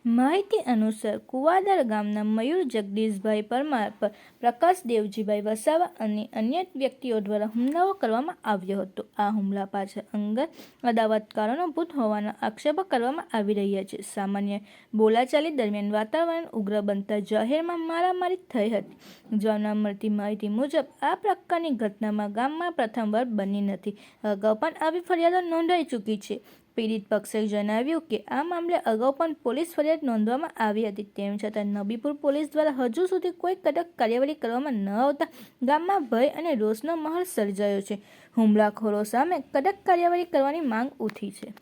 માહિતી અનુસાર કુવાદર ગામના મયુર જગદીશભાઈ પરમાર પર પ્રકાશ દેવજીભાઈ વસાવા અને અન્ય વ્યક્તિઓ દ્વારા હુમલાઓ કરવામાં આવ્યો હતો. આ હુમલા પાછળ અંગત અદાવત કારણોભૂત હોવાના આક્ષેપો કરવામાં આવી રહ્યા છે. સામાન્ય બોલાચાલી દરમિયાન વાતાવરણ ઉગ્ર બનતા જાહેરમાં મારામારી થઈ હતી. જાણવા મળતી માહિતી મુજબ આ પ્રકારની ઘટનામાં ગામમાં પ્રથમવાર બની નથી. અગાઉ પણ આવી ફરિયાદો નોંધાઈ ચૂકી છે. પીડિત પક્ષે જણાવ્યું કે આ મામલે અગાઉ પણ પોલીસ ફરિયાદ નોંધવામાં આવી હતી. તેમ છતાં નબીપુર પોલીસ દ્વારા હજુ સુધી કોઈ કડક કાર્યવાહી કરવામાં ન આવતા ગામમાં ભય અને રોષનો માહોલ સર્જાયો છે. હુમલાખોરો સામે કડક કાર્યવાહી કરવાની માંગ ઉઠી છે.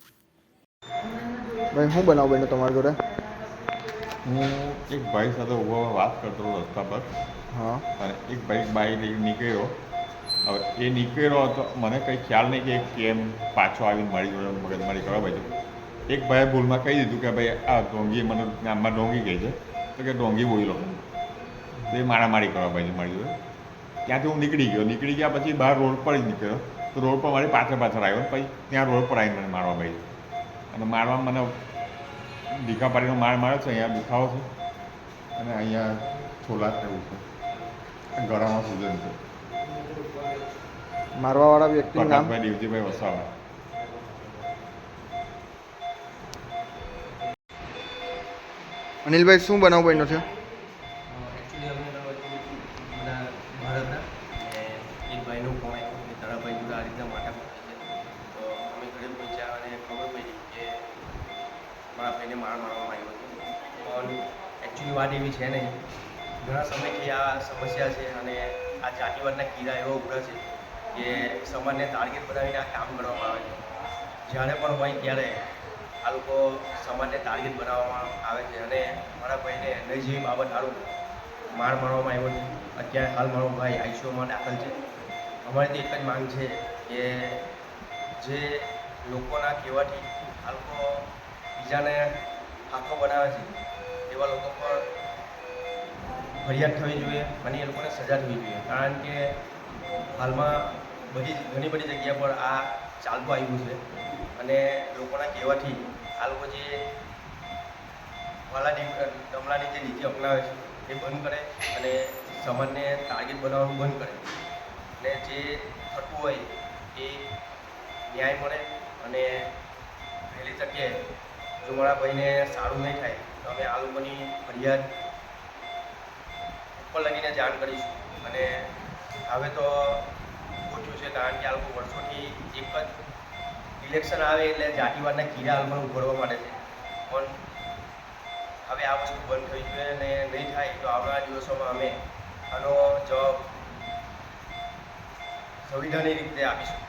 ભાઈ શું બનાવ બન્યો તમારા જોડે? હું એક ભાઈ સાથે ઊભો વાત કરતો હતો રસ્તા પર. હા. અને એક ભાઈ બાઈક લઈને નીકળ્યો. હવે એ નીકળ્યો હતો, મને કંઈ ખ્યાલ નહીં કે કેમ પાછો આવીને મારી જોડે મગજમારી કરવા બાજુ. એક ભાઈએ ભૂલમાં કહી દીધું કે ભાઈ આ ઢોંગી મને નામમાં ઢોંગી કહે છે, તો કે ઢોંગી બોલો. તો એ મારામારી કરવા બાજુ મારી જોડે. ત્યાંથી હું નીકળી ગયા પછી બહાર રોડ પર જ નીકળ્યો. તો રોડ પર મારી પાછળ આવ્યો. પછી ત્યાં રોડ પર આવીને મને મારવા બાજુ. અને મારવા મને ભીખાપાડીનો માર્યો છે. અહીંયા દુખાવો છે અને અહીંયા છોલા થયું છે, ગળામાં સૂજન છે. મારવાવાળા વ્યક્તિનું નામ? પ્રકાશભાઈ દેવજીભાઈ વસાવા. અનિલભાઈ શું બનાવ બન્યો છે? એકચ્યુઅલી અમે બધા ભારતના એક ભાઈનો ફોન આવ્યો કે તારા ભાઈ જોડે આ રીતના માથાકૂટ થઈ છે. તો અમે ઘરે પહોંચ્યા અને ખબર પડી કે મારા ભાઈને મારવામાં આવ્યો હતો. પણ એકચ્યુઅલી વાત એવી છે નહીં. ઘણા સમયથી આ સમસ્યા છે અને આ જાતિવાદના કીડા એવા ઉભરા છે કે સમાજને ટાર્ગેટ બનાવીને આ કામ કરવામાં આવે છે. જ્યારે પણ હોય ત્યારે આ લોકો સમાજને ટાર્ગેટ બનાવવામાં આવે છે અને મારા ભાઈને નહીં જેવી બાબત સારું મારવામાં આવ્યો છે. અત્યારે હાલ મારો ભાઈ આઈસીયુમાં દાખલ છે. અમારી તો એક જ માંગ છે કે જે લોકોના કહેવાથી આ લોકો બીજાને આંખો બનાવે છે એવા લોકો પર ફરિયાદ થવી જોઈએ અને એ લોકોને સજા થવી જોઈએ. કારણ કે હાલમાં ઘણી બધી જગ્યા પર આ ચાલતું આવ્યું છે અને લોકોના કહેવાથી આ લોકો જે દમલાની જે નીતિ અપનાવે છે એ બંધ કરે અને સમાજને ટાર્ગેટ બનાવવાનું બંધ કરે અને જે થતું હોય એ ન્યાય મળે. અને વહેલી તકે જો મારા ભાઈને સારું નહીં થાય તો અમે આ લોકોની ફરિયાદ ઉપર લગીને જાણ કરીશું. અને હવે તો ઓછું છે કારણ કે આ લોકો વર્ષોથી એક જ ઇલેક્શન આવે એટલે જાતિવાદના કીડા આ લોકોને ઉભરવા માટે છે. પણ હવે આ વસ્તુ બંધ થઈ જોઈએ અને નહીં થાય તો આવનારા દિવસોમાં અમે આનો જવાબ સંવિધાનિક રીતે આપીશું.